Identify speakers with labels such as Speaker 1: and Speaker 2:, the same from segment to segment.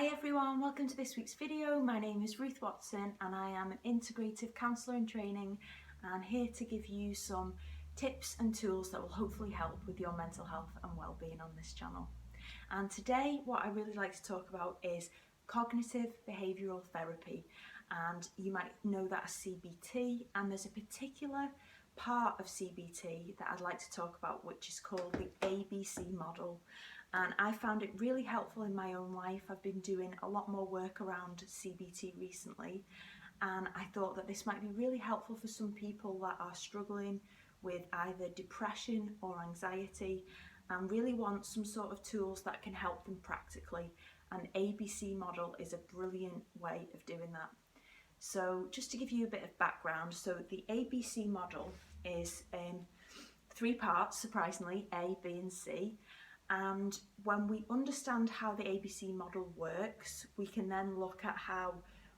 Speaker 1: Hi everyone, welcome to this week's video. My name is Ruth Watson and I am an integrative counsellor in training and here to give you some tips and tools that will hopefully help with your mental health and well-being on this channel. And today what I really like to talk about is cognitive behavioural therapy, and you might know that as CBT, and there's a particular part of CBT that I'd like to talk about which is called the ABC model. And I found it really helpful in my own life. I've been doing a lot more work around CBT recently, and I thought that this might be really helpful for some people that are struggling with either depression or anxiety and really want some sort of tools that can help them practically. And ABC model is a brilliant way of doing that. So just to give you a bit of background, so the ABC model is three parts, surprisingly, A, B and C. And when we understand how the ABC model works, we can then look at how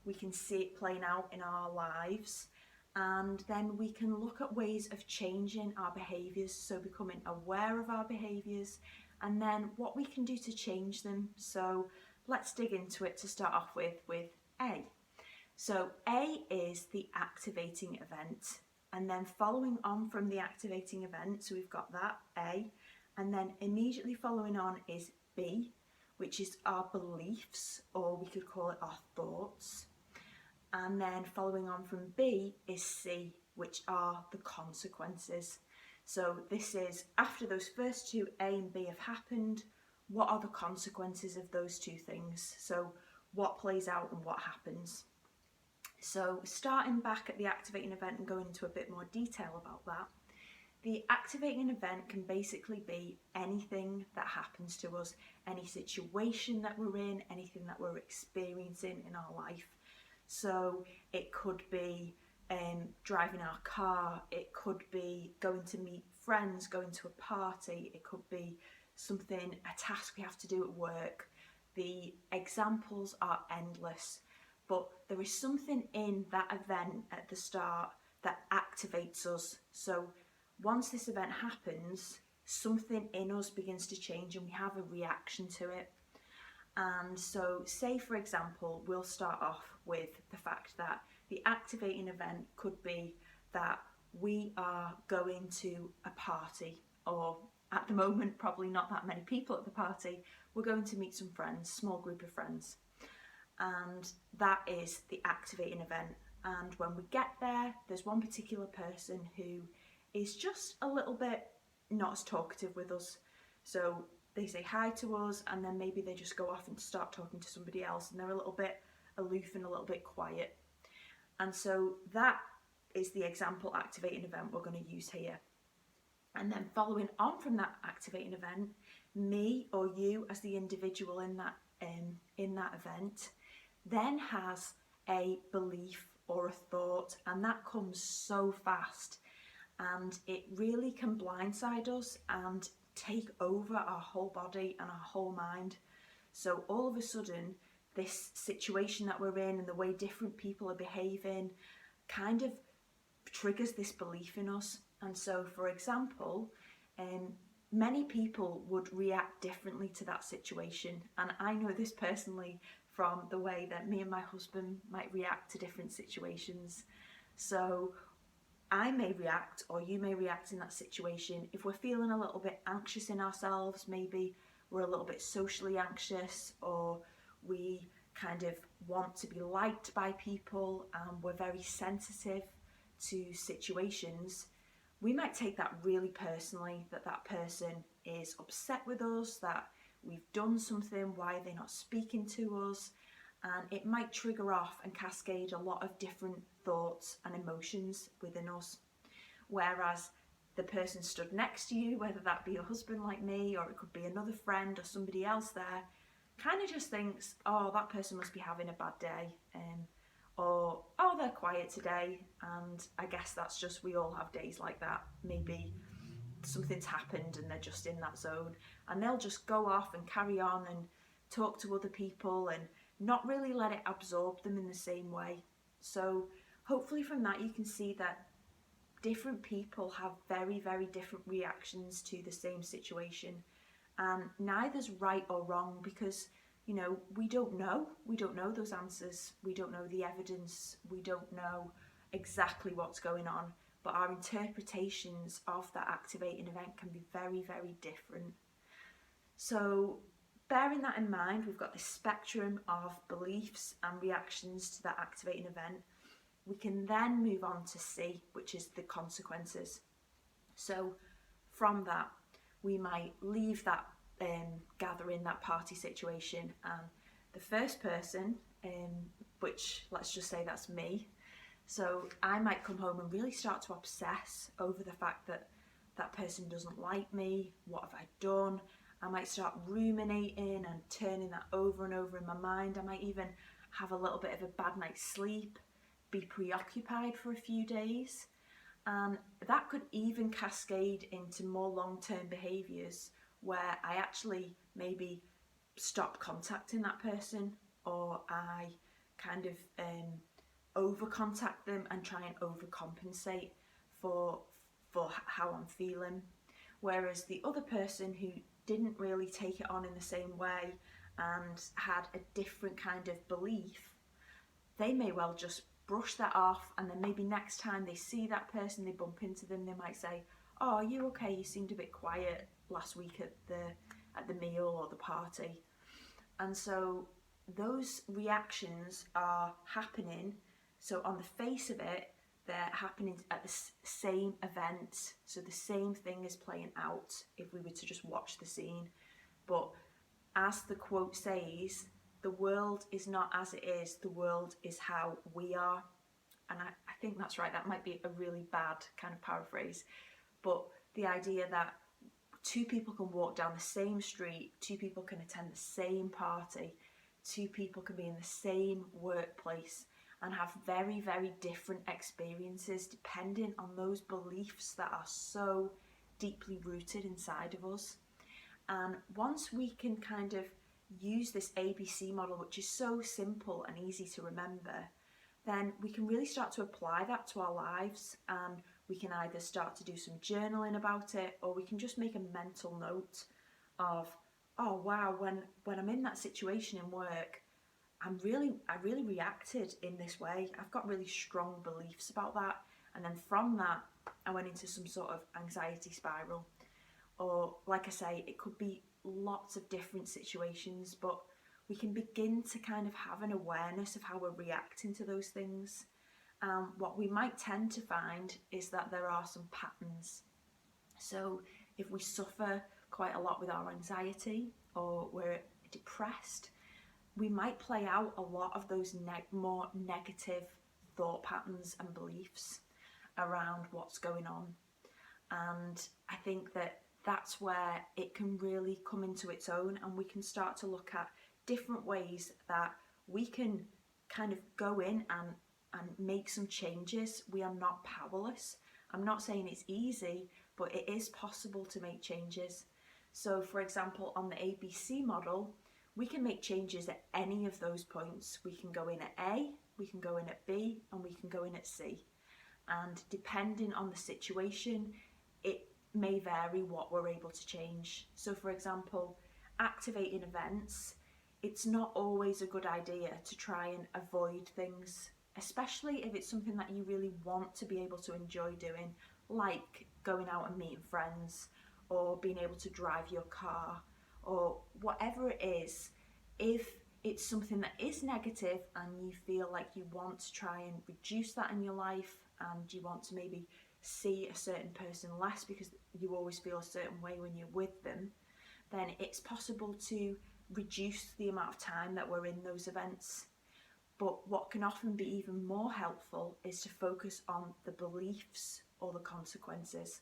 Speaker 1: we can see it playing out in our lives, and then we can look at ways of changing our behaviours, so becoming aware of our behaviours, and then what we can do to change them. So let's dig into it to start off with A. So A is the activating event, and then following on from the activating event, so we've got that A, and then immediately following on is B, which is our beliefs, or we could call it our thoughts. And then following on from B is C, which are the consequences. So this is after those first two, A and B, have happened, what are the consequences of those two things? So what plays out and what happens? So starting back at the activating event and going into a bit more detail about that, the activating event can basically be anything that happens to us, any situation that we're in, anything that we're experiencing in our life. So it could be driving our car, it could be going to meet friends, going to a party, it could be something, a task we have to do at work. The examples are endless, but there is something in that event at the start that activates us. So once this event happens, something in us begins to change and we have a reaction to it. And so say, for example, we'll start off with the fact that the activating event could be that we are going to a party, or at the moment probably not that many people at the party, we're going to meet some friends, small group of friends. And that is the activating event. And when we get there, there's one particular person who is just a little bit not as talkative with us. So they say hi to us and then maybe they just go off and start talking to somebody else, and they're a little bit aloof and a little bit quiet. And so that is the example activating event we're going to use here. And then following on from that activating event, me or you as the individual in that event then has a belief or a thought, and that comes so fast. And it really can blindside us and take over our whole body and our whole mind. So all of a sudden, this situation that we're in and the way different people are behaving kind of triggers this belief in us. And so, for example, many people would react differently to that situation. And I know this personally from the way that me and my husband might react to different situations. So I may react, or you may react in that situation, if we're feeling a little bit anxious in ourselves, maybe we're a little bit socially anxious, or we kind of want to be liked by people and we're very sensitive to situations, we might take that really personally, that that person is upset with us, that we've done something, why are they not speaking to us? And it might trigger off and cascade a lot of different thoughts and emotions within us. Whereas the person stood next to you, whether that be your husband like me, or it could be another friend or somebody else there, kind of just thinks, oh, that person must be having a bad day, or oh, they're quiet today. And I guess that's just, we all have days like that. Maybe something's happened and they're just in that zone, and they'll just go off and carry on and talk to other people and not really let it absorb them in the same way. So hopefully from that you can see that different people have very, very different reactions to the same situation, and neither's right or wrong, because You know, we don't know those answers, we don't know the evidence, we don't know exactly what's going on, but our interpretations of that activating event can be very, very different. So bearing that in mind, we've got this spectrum of beliefs and reactions to that activating event. We can then move on to C, which is the consequences. So from that, we might leave that gathering, that party situation, and the first person, which let's just say that's me, so I might come home and really start to obsess over the fact that that person doesn't like me. What have I done? I might start ruminating and turning that over and over in my mind. I might even have a little bit of a bad night's sleep, be preoccupied for a few days. And that could even cascade into more long-term behaviours where I actually maybe stop contacting that person, or I kind of over contact them and try and overcompensate for how I'm feeling. Whereas the other person who didn't really take it on in the same way and had a different kind of belief, they may well just brush that off, and then maybe next time they see that person, they bump into them, they might say, "Oh, are you okay? You seemed a bit quiet last week at the meal or the party." And so those reactions are happening. So on the face of it, they're happening at the same event. So the same thing is playing out if we were to just watch the scene. But as the quote says, the world is not as it is, the world is how we are. And I think that's right. That might be a really bad kind of paraphrase. But the idea that two people can walk down the same street, two people can attend the same party, two people can be in the same workplace and have very, very different experiences depending on those beliefs that are so deeply rooted inside of us. And once we can kind of use this ABC model, which is so simple and easy to remember, then we can really start to apply that to our lives, and we can either start to do some journaling about it, or we can just make a mental note of, oh wow, when I'm in that situation in work, I really reacted in this way. I've got really strong beliefs about that. And then from that, I went into some sort of anxiety spiral. Or like I say, it could be lots of different situations, but we can begin to kind of have an awareness of how we're reacting to those things. What we might tend to find is that there are some patterns. So if we suffer quite a lot with our anxiety, or we're depressed, we might play out a lot of those more negative thought patterns and beliefs around what's going on. And I think that that's where it can really come into its own, and we can start to look at different ways that we can kind of go in and make some changes. We are not powerless. I'm not saying it's easy, but it is possible to make changes. So for example, on the ABC model, we can make changes at any of those points. We can go in at A, we can go in at B, and we can go in at C. And depending on the situation, it may vary what we're able to change. So for example, activating events, it's not always a good idea to try and avoid things, especially if it's something that you really want to be able to enjoy doing, like going out and meeting friends, or being able to drive your car, or whatever it is. If it's something that is negative and you feel like you want to try and reduce that in your life, and you want to maybe see a certain person less because you always feel a certain way when you're with them, then it's possible to reduce the amount of time that we're in those events. But what can often be even more helpful is to focus on the beliefs or the consequences.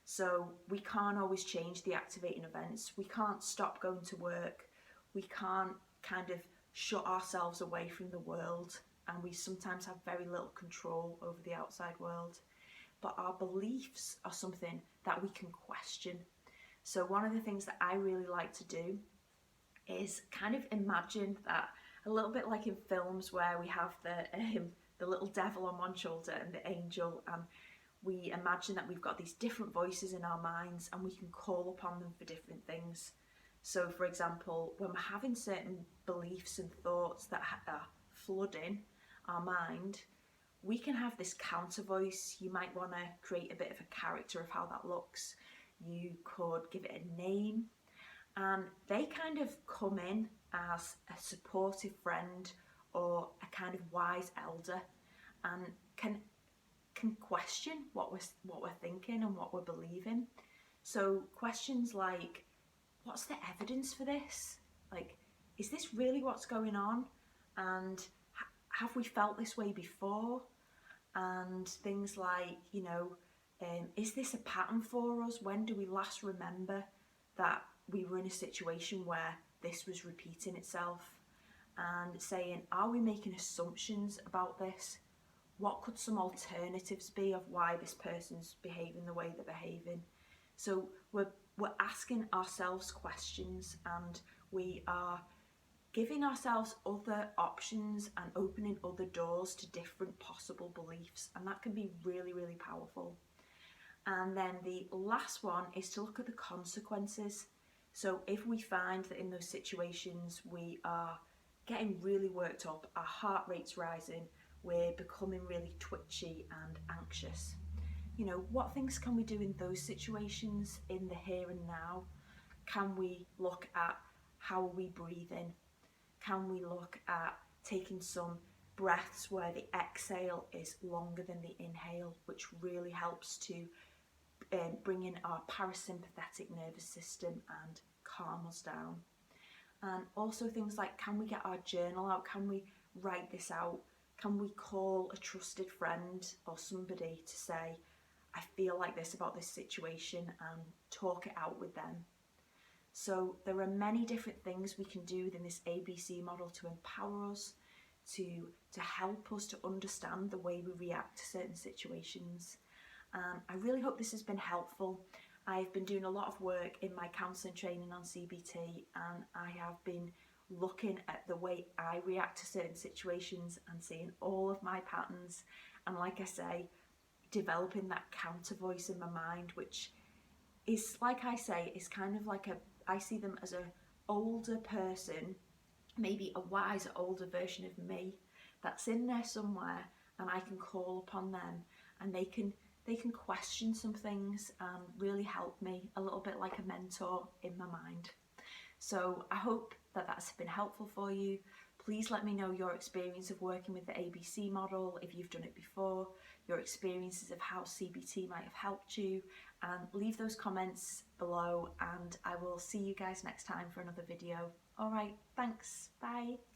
Speaker 1: So we can't always change the activating events. We can't stop going to work. We can't kind of shut ourselves away from the world, and we sometimes have very little control over the outside world. But our beliefs are something that we can question. So one of the things that I really like to do is kind of imagine that, a little bit like in films where we have the little devil on one shoulder and the angel, and we imagine that we've got these different voices in our minds and we can call upon them for different things. So for example, when we're having certain beliefs and thoughts that are flooding our mind, we can have this counter voice. You might want to create a bit of a character of how that looks. You could give it a name, and they kind of come in as a supportive friend or a kind of wise elder, and can question what we're thinking and what we're believing. So questions like, what's the evidence for this? Like, is this really what's going on? And have we felt this way before? And things like, is this a pattern for us? When do we last remember that we were in a situation where this was repeating itself? And saying, are we making assumptions about this? What could some alternatives be of why this person's behaving the way they're behaving? So we're asking ourselves questions, and we are giving ourselves other options and opening other doors to different possible beliefs, and that can be really, really powerful. And then the last one is to look at the consequences. So if we find that in those situations we are getting really worked up, our heart rate's rising, we're becoming really twitchy and anxious, what things can we do in those situations in the here and now? Can we look at how are we breathing? Can we look at taking some breaths where the exhale is longer than the inhale, which really helps to bring in our parasympathetic nervous system and calm us down? And also things like, can we get our journal out? Can we write this out? Can we call a trusted friend or somebody to say, I feel like this about this situation, and talk it out with them? So there are many different things we can do within this ABC model to empower us, to help us to understand the way we react to certain situations. I really hope this has been helpful. I've been doing a lot of work in my counselling training on CBT, and I have been looking at the way I react to certain situations and seeing all of my patterns, and like I say, developing that counter voice in my mind, which is, like I say, is kind of like I see them as an older person, maybe a wiser older version of me that's in there somewhere, and I can call upon them, and they can question some things and really help me, a little bit like a mentor in my mind. So I hope that that's been helpful for you. Please let me know your experience of working with the ABC model, if you've done it before, your experiences of how CBT might have helped you, and leave those comments below, and I will see you guys next time for another video. All right, thanks, bye.